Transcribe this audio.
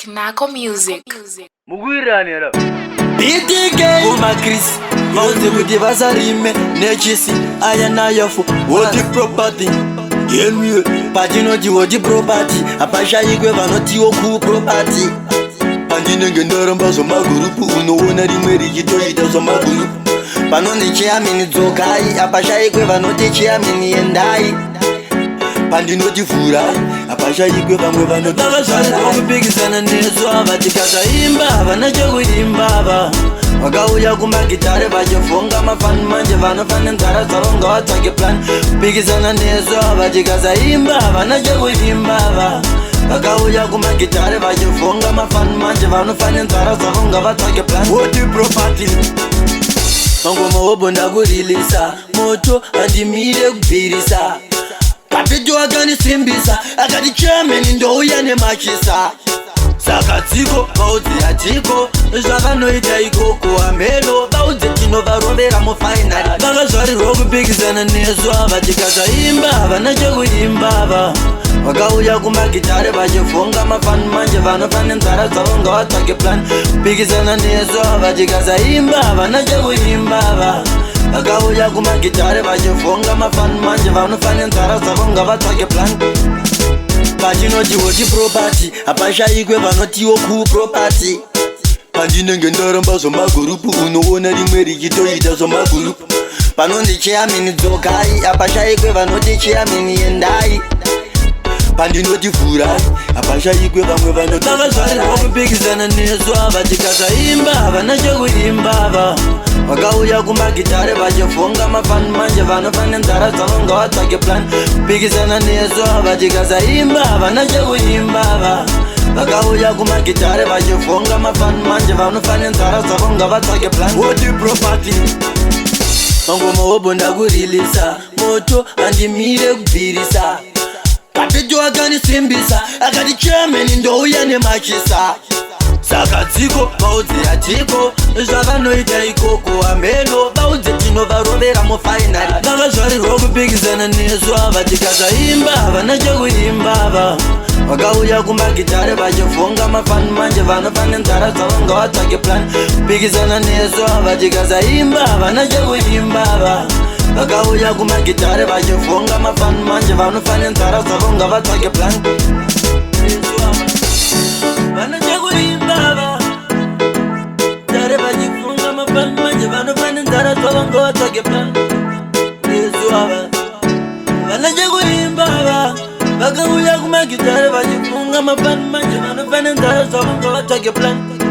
Kinako Music. Mugwiranira. BTK Uma Chris Mauze kuti vasarime nechisi aya nayofu wodi property Yemwe patinoti wodi property apashayikwe vanotiwo ku property Pandinenge ndaramba zvomagurupu unoona rimwe richitoita zvomagurupu Panoni chairman dzokai apashayikwe vanoti chairman yendai Pandinoti furai apashayikwe vamwe vanoti vakazvarikupikisana nesu ava tikasaimba havana chekuimba ava vakauya kumagitare vachifunga mafani manje vanofane nzara dzavo ngavatsvake plan kupikisana nesu ava tikasaimba havana chekuimba ava vakauya kumagitare vachifunga mafani manje vanofane nzara dzavo ngavatsvake plan wodi property mangoma wobo ndakurilisa moto handimire kubvirisa Kapitu akanisimbisa akati chairman ndouya nemachisa Saka dziko vaudze atiko zvakanoita ikoko amheno vaudze tinovarovera mufainari vakazvarirwa kupikisana nesu ava tikasaimba havana chekuimba ava vakauya kumagitare vachifunga mafani manje vanofane nzara dzavo ngavatsvake plan kupikisana nesu ava tikasaimba havana chekuimba ava vakauya kumagitare vachifunga mafani manje vanofane nzara dzavo ngavatsvake plan Pachinoti wodi property apashayikwe vanotiwo ku property Pandinenge ndaramba zvomagurupu unoona rimwe richitoita zvomagurupu Panonzi chairman dzokai apashayikwe vanoti chairman yendai Pandinoti furai apashayikwe vamwe vanoti vakazvarirwa kupikisana nesu ava tikasaimba havana chekuimba ava vakauya kumagitare vachifunga mafani manje vanofane nzara dzavo ngavatsvake plan kupikisana nesu ava tikasaimba havana chekuimba ava vakauya kumagitare vachifunga mafani manje vanofane nzara dzavo ngavatsvake plan wodi property mangoma wobo ndakurilisa moto handimire kubvirisa Kapitu akanisimbisa akati chairman ndouya nemachisa Saka dziko vaudze atiko zvakanoita ikoko amheno vaudze tinovarovera mufainari vakazvarirwa kupikisana nesu ava tikasaimba havana chekuimba ava vakauya kumagitare vachifunga mafani manje vanofane nzara dzavo ngavatsvake plan kupikisana nesu ava tikasaimba havana chekuimba ava vakauya kumagitare vachifunga mafani manje vanofane nzara dzavo ngavatsvake plan vana chekuimba ava tare vachifunga mafani manje vanofane nzara dzavo ngavatsvake plan ava vana chekuimba ava vakauya kumagitare vachifunga mafani manje vanofane nzara dzavo ngavatsvake plan